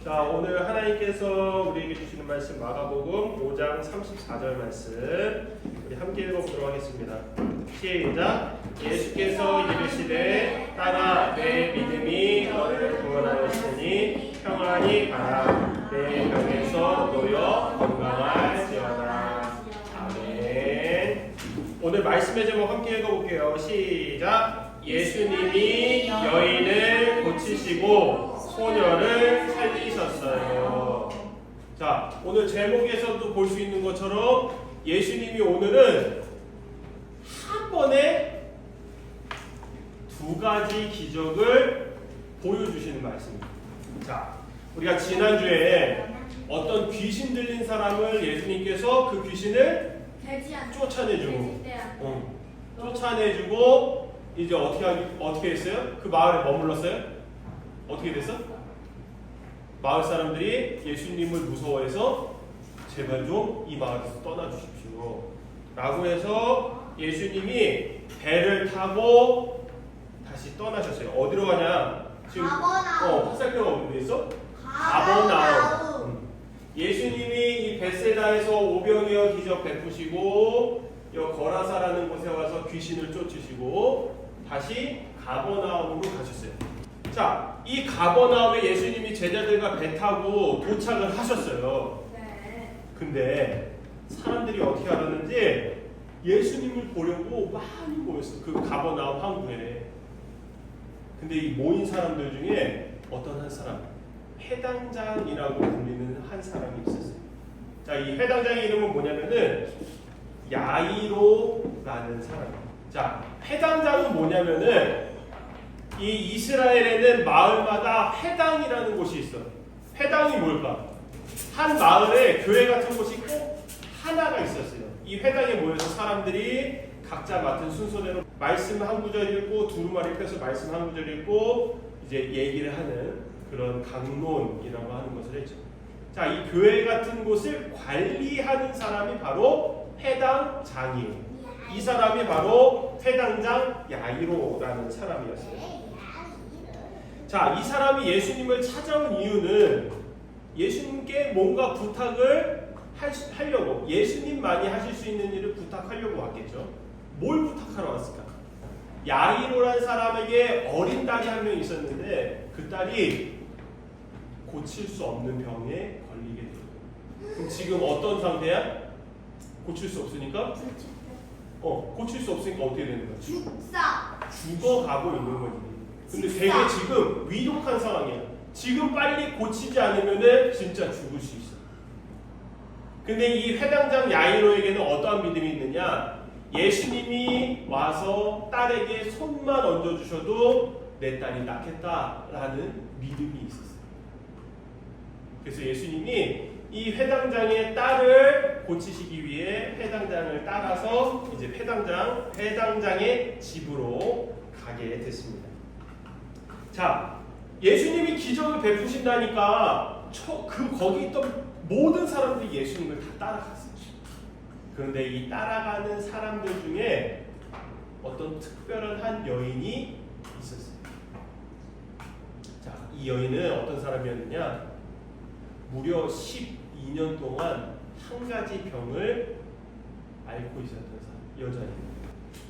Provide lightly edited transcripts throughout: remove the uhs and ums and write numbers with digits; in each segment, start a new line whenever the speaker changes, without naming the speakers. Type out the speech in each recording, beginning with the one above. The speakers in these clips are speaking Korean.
자, 오늘 하나님께서 우리에게 주시는 말씀 마가복음 5장 34절 말씀 우리 함께 읽어보도록 하겠습니다. 시작. 예수께서 이르시되 딸아 내 믿음이 너를 구원하였으니 평안히 가라. 내 병에서 놓여 건강할지어다. 아멘. 오늘 말씀의 제목 함께 읽어볼게요. 시작. 예수님이 여인을 고치시고 소녀를 살리셨어요. 자, 오늘 제목에서도 볼 수 있는 것처럼 예수님이 오늘은 한 번에 두 가지 기적을 보여주시는 말씀입니다. 자, 우리가 지난주에 어떤 귀신 들린 사람을 예수님께서 그 귀신을 쫓아내주고 이제 어떻게 했어요? 그 마을에 머물렀어요? 어떻게 됐어? 마을 사람들이 예수님을 무서워해서 제발 좀 이 마을에서 떠나주십시오 라고 해서 예수님이 배를 타고 다시 떠나셨어요. 어디로 가냐? 지금 화살표가 어디 있어? 가버나움. 예수님이 이 벳세다에서 오병이어 기적 베푸시고 이 거라사라는 곳에 와서 귀신을 쫓으시고 다시 가버나움으로 가셨어요. 자, 이 가버나움에 예수님이 제자들과 배 타고 도착을 하셨어요. 근데 사람들이 어떻게 알았는지 예수님을 보려고 많이 모였어요. 그 가버나움 항구에. 근데 이 모인 사람들 중에 어떤 한 사람, 회당장이라고 불리는 한 사람이 있었어요. 자, 이 회당장의 이름은 뭐냐면은 야이로라는 사람이에요. 자, 회당장은 뭐냐면은 이 이스라엘에는 마을마다 회당이라는 곳이 있어요. 회당이 뭘까? 한 마을에 교회 같은 곳이 꼭 하나가 있었어요. 이 회당에 모여서 사람들이 각자 맡은 순서대로 말씀 한 구절 읽고 두루마리 펴서 말씀 한 구절 읽고 이제 얘기를 하는 그런 강론이라고 하는 것을 했죠. 자, 이 교회 같은 곳을 관리하는 사람이 바로 회당장이에요. 이 사람이 바로 회당장 야이로라는 사람이었어요. 자, 이 사람이 예수님을 찾아온 이유는 예수님께 뭔가 부탁을 하려고, 예수님만이 하실 수 있는 일을 부탁하려고 왔겠죠. 뭘 부탁하러 왔을까? 야이로라는 사람에게 어린 딸이 한 명 있었는데 그 딸이 고칠 수 없는 병에 걸리게 돼요. 그럼 지금 어떤 상태야? 고칠 수 없으니까? 고칠 수 없으니까 어떻게 되는 거야? 죽어가고 있는 거지. 근데 되게 지금 위독한 상황이야. 지금 빨리 고치지 않으면 진짜 죽을 수 있어. 근데 이 회당장 야이로에게는 어떠한 믿음이 있느냐? 예수님이 와서 딸에게 손만 얹어주셔도 내 딸이 낫겠다라는 믿음이 있었어요. 그래서 예수님이 이 회당장의 딸을 고치시기 위해 회당장을 따라서 이제 회당장의 집으로 가게 됐습니다. 자, 예수님이 기적을 베푸신다니까 거기 있던 모든 사람들이 예수님을 다 따라갔어요. 그런데 이 따라가는 사람들 중에 어떤 특별한 한 여인이 있었어요. 자, 이 여인은 어떤 사람이었느냐? 무려 12년 동안 한 가지 병을 앓고 있었던 여자예요.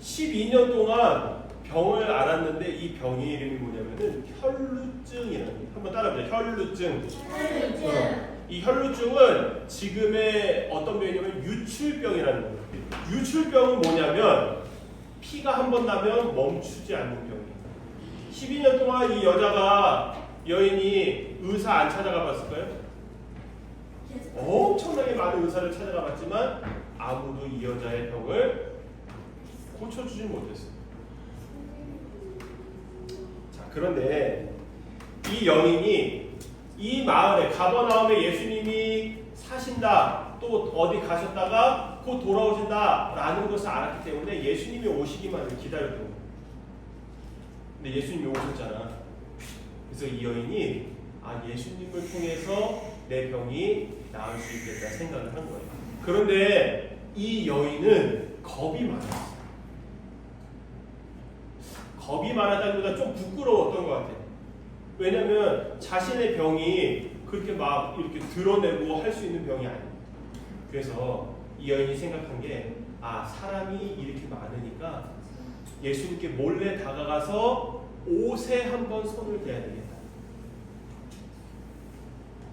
12년 동안 병을 앓았는데 이 병의 이름이 뭐냐면은 혈루증이라는 거예요. 한번 따라해보자. 혈루증. 이 혈루증은 지금의 어떤 병이냐면 유출병이라는 거예요. 유출병은 뭐냐면 피가 한 번 나면 멈추지 않는 병이에요. 12년 동안 이 여인이 의사 안 찾아가 봤을까요? 엄청나게 많은 의사를 찾아가 봤지만 아무도 이 여자의 병을 고쳐주지 못했어요. 자, 그런데 이 여인이 이 마을에 가버나움에 예수님이 사신다, 또 어디 가셨다가 곧 돌아오신다 라는 것을 알았기 때문에 예수님이 오시기만을 기다렸던 거예요. 근데 예수님이 오셨잖아. 그래서 이 여인이 예수님을 통해서 내 병이 나을 수 있겠다 생각을 한 거예요. 그런데 이 여인은 겁이 많았어요. 겁이 많았다기보다 좀 부끄러웠던 것 같아요. 왜냐면 자신의 병이 그렇게 막 이렇게 드러내고 할 수 있는 병이 아닙니다. 그래서 이 여인이 생각한 게 사람이 이렇게 많으니까 예수님께 몰래 다가가서 옷에 한번 손을 대야 되겠다.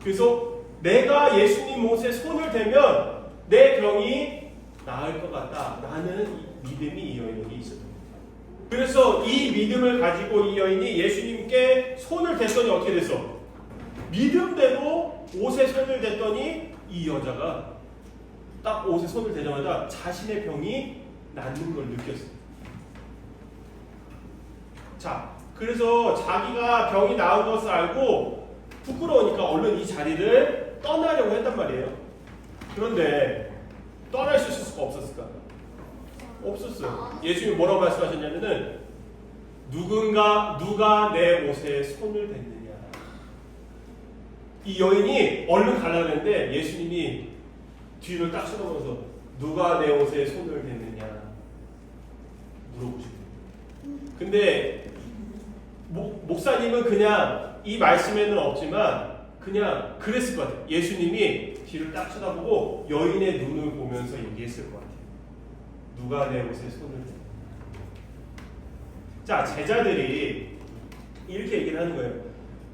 그래서 내가 예수님 옷에 손을 대면 내 병이 나을 것 같다라는 믿음이 이 여인에게 있었던 겁니다. 그래서 이 믿음을 가지고 이 여인이 예수님께 손을 댔더니 어떻게 됐어? 믿음대로 옷에 손을 댔더니 이 여자가 딱 옷에 손을 대자마자 자신의 병이 낫는 걸 느꼈어요. 자, 그래서 자기가 병이 나은 것을 알고 부끄러우니까 얼른 이 자리를 떠나려고 했단 말이에요. 그런데 떠날 수 있을 수가 없었을까? 없었어요. 예수님이 뭐라고 말씀하셨냐면은 누가 내 옷에 손을 댔느냐. 이 여인이 얼른 가려고 했는데 예수님이 뒤를 딱 쳐다보면서 누가 내 옷에 손을 댔느냐 물어보시고. 근데 목사님은 그냥 이 말씀에는 없지만 그냥 그랬을 것 같아요. 예수님이 뒤를 딱 쳐다보고 여인의 눈을 보면서 얘기했을 것 같아요. 누가 내 옷에 손을 댔느냐. 자, 제자들이 이렇게 얘기를 하는 거예요.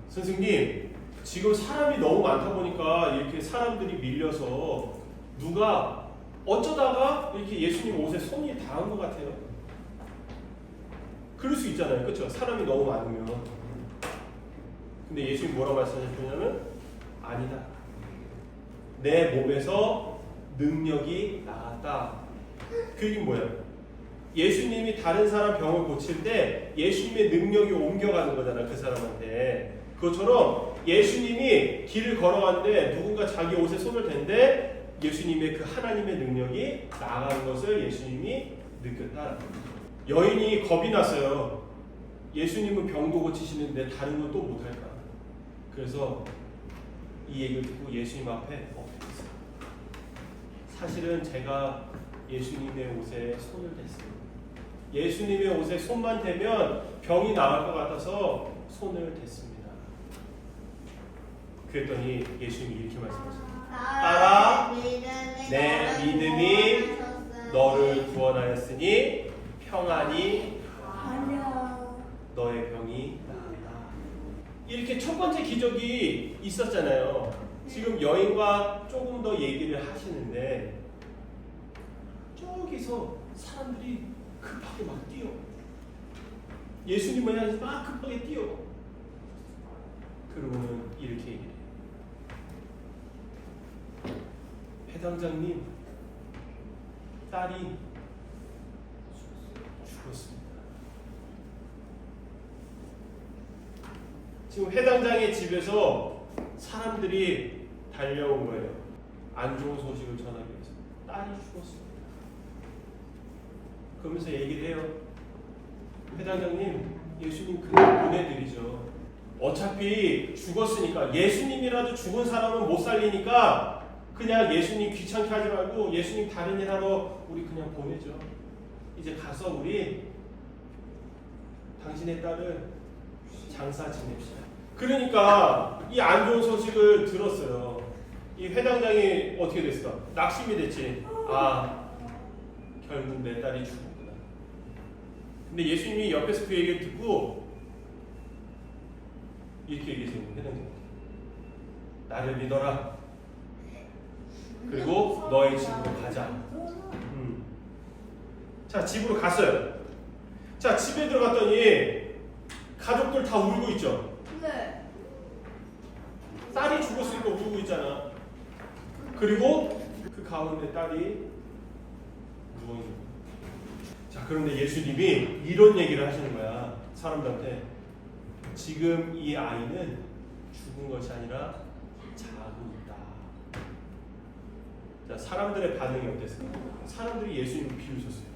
선생님, 지금 사람이 너무 많다 보니까 이렇게 사람들이 밀려서 누가 어쩌다가 이렇게 예수님 옷에 손이 닿은 것 같아요. 그럴 수 있잖아요. 그렇죠? 사람이 너무 많으면. 근데 예수님이 뭐라고 말씀하셨냐면 아니다. 내 몸에서 능력이 나갔다. 그 얘기는 뭐예요? 예수님이 다른 사람 병을 고칠 때 예수님의 능력이 옮겨가는 거잖아, 그 사람한테. 그것처럼 예수님이 길을 걸어가는데 누군가 자기 옷에 손을 댄데 예수님의 그 하나님의 능력이 나가는 것을 예수님이 느꼈다. 여인이 겁이 났어요. 예수님은 병도 고치시는데 다른 건 또 못할까? 그래서 이 얘기를 듣고 예수님 앞에 엎드렸어요. 사실은 제가 예수님의 옷에 손을 댔어요. 예수님의 옷에 손만 대면 병이 나을 것 같아서 손을 댔습니다. 그랬더니 예수님이 이렇게 말씀하셨어요. 따라 내 믿음이 너를 구원하였으니 평안히 너의 병이 나았다. 이렇게 첫 번째 기적이 있었잖아요. 지금 여인과 조금 더 얘기를 하시는데 저기서 사람들이 급하게 막 뛰어. 예수님을 향해서 막 급하게 뛰어. 그러고는 이렇게 얘기해요. 회당장님, 딸이 죽었습니다. 지금 회당장의 집에서 사람들이 달려온 거예요. 안 좋은 소식을 전하기 위해서. 딸이 죽었습니다. 그러면서 얘기를 해요. 회당장님, 예수님 그냥 보내드리죠. 어차피 죽었으니까 예수님이라도 죽은 사람은 못 살리니까 그냥 예수님 귀찮게 하지 말고 예수님 다른 일 하러 우리 그냥 보내죠. 이제 가서 우리 당신의 딸을 장사 지냅시다. 그러니까 이 안 좋은 소식을 들었어요. 이 회당장이 어떻게 됐을까? 낙심이 됐지. 결국 내 딸이 죽었구나. 근데 예수님이 옆에서 그 얘기를 듣고 이렇게 얘기했어요. 회당장, 나를 믿어라. 그리고 너의 집으로 가자. 자, 집으로 갔어요. 자, 집에 들어갔더니 가족들 다 울고 있죠.
네.
딸이 죽었으니까 울고 있잖아. 그리고 그 가운데 딸이 누워있는 거야. 자, 그런데 예수님이 이런 얘기를 하시는 거야. 사람들한테. 지금 이 아이는 죽은 것이 아니라 자고 있다. 자, 사람들의 반응이 어땠어요? 사람들이 예수님을 비웃었어요.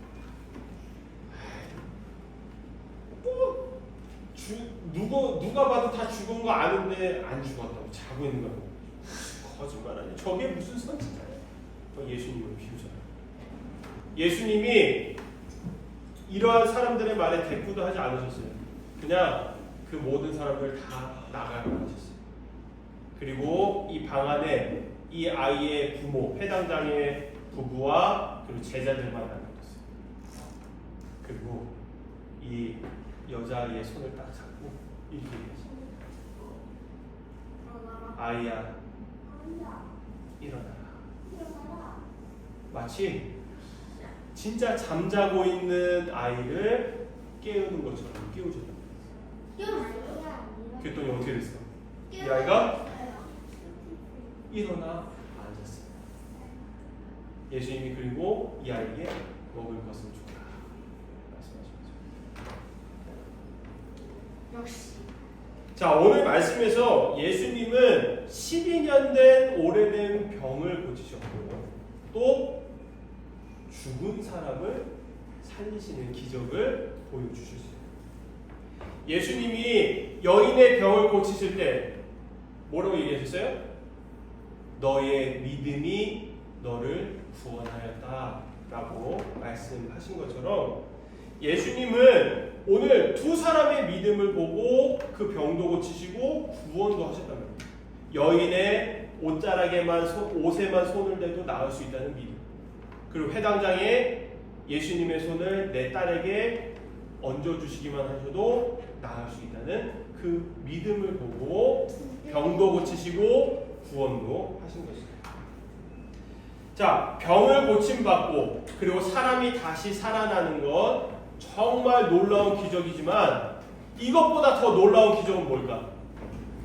누가 봐도 다 죽은 거 아는데 안 죽었다고 자고 있는 거고. 거짓말 아니야. 저게 무슨 선지자야? 예수님을 비웃어요. 예수님이 이러한 사람들의 말에 대꾸도 하지 않으셨어요. 그냥 그 모든 사람들 다 나가라고 하셨어요. 그리고 이 방 안에 이 아이의 부모, 해당장의 부부와 그리고 제자들만 남겨뒀어요. 그리고 이 여자아이의 손을 딱 잡고 이렇게 얘기했어요. 아이야, 일어나라. 마치 진짜 잠자고 있는 아이를 깨우는 것처럼 깨우죠. 그랬더니 어떻게 됐어? 이 아이가 일어나 앉았어요. 예수님이 그리고 이 아이에게 먹을 것을 주라 말씀하신 거죠.
역시.
자, 오늘 말씀에서 예수님은 12년 된 오래된 병을 고치셨고 또 죽은 사람을 살리시는 기적을 보여주셨어요. 예수님이 여인의 병을 고치실 때 뭐라고 얘기하셨어요? 너의 믿음이 너를 구원하였다 라고 말씀하신 것처럼 예수님은 오늘 두 사람의 믿음을 보고 그 병도 고치시고 구원도 하셨단 말이에요. 여인의 옷에만 손을 대도 나을 수 있다는 믿음, 그리고 회당장에 예수님의 손을 내 딸에게 얹어주시기만 하셔도 나을 수 있다는 그 믿음을 보고 병도 고치시고 구원도 하신 것입니다. 자, 병을 고침받고 그리고 사람이 다시 살아나는 것 정말 놀라운 기적이지만 이것보다 더 놀라운 기적은 뭘까?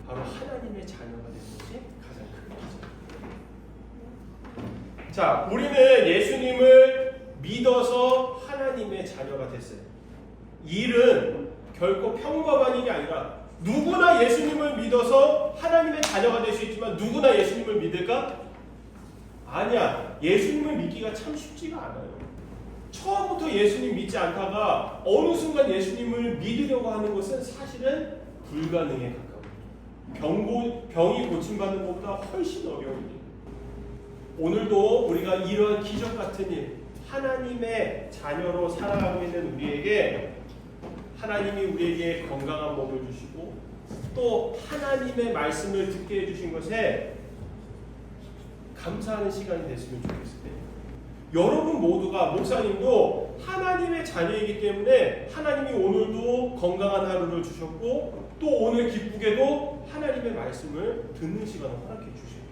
바로 하나님의 자녀가 되는 것이 가장 큰 기적. 자, 우리는 예수님을 믿어서 하나님의 자녀가 됐어요. 이 일은 결코 평범한 일이 아니라 누구나 예수님을 믿어서 하나님의 자녀가 될 수 있지만 누구나 예수님을 믿을까? 아니야. 예수님을 믿기가 참 쉽지가 않아요. 처음부터 예수님 믿지 않다가 어느 순간 예수님을 믿으려고 하는 것은 사실은 불가능에 가까워요. 병이 고침받는 것보다 훨씬 어려운 일. 오늘도 우리가 이러한 기적 같은 일, 하나님의 자녀로 살아가고 있는 우리에게 하나님이 우리에게 건강한 몸을 주시고 또 하나님의 말씀을 듣게 해주신 것에 감사하는 시간이 됐으면 좋겠어요. 여러분 모두가, 목사님도 하나님의 자녀이기 때문에 하나님이 오늘도 건강한 하루를 주셨고 또 오늘 기쁘게도 하나님의 말씀을 듣는 시간을 허락해 주십니다.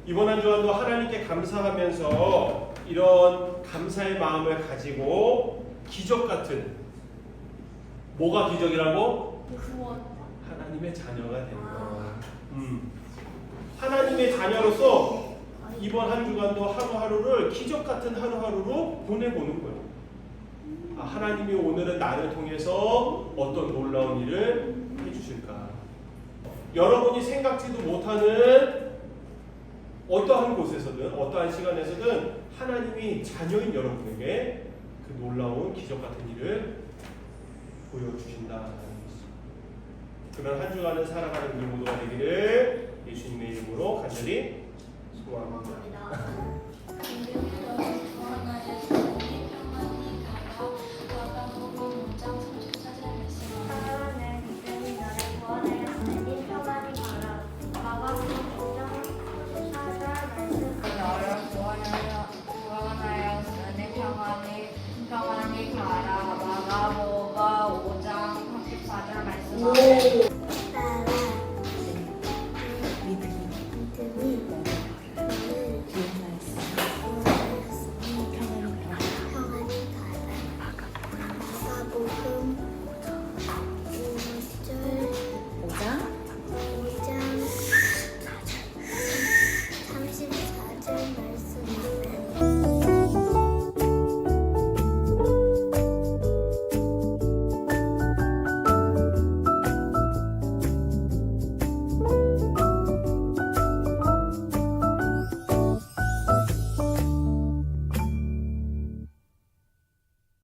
이번 한 주간도 하나님께 감사하면서 이런 감사의 마음을 가지고 기적 같은, 뭐가 기적이라고?
구원.
하나님의 자녀가 되는 거야. 하나님의 자녀로서 이번 한 주간도 하루하루를 기적 같은 하루하루로 보내보는 거예요. 하나님이 오늘은 나를 통해서 어떤 놀라운 일을 해주실까? 여러분이 생각지도 못하는 어떠한 곳에서든 어떠한 시간에서든 하나님이 자녀인 여러분에게 그 놀라운 기적 같은 일을 보여주신다는 것입니다. 그런 한 주간을 살아가는 우리 모두가 되기를 예수님의 이름으로 간절히 소원합니다.
평안히 가라. 마가복음 5장 34절 말씀.
마가복음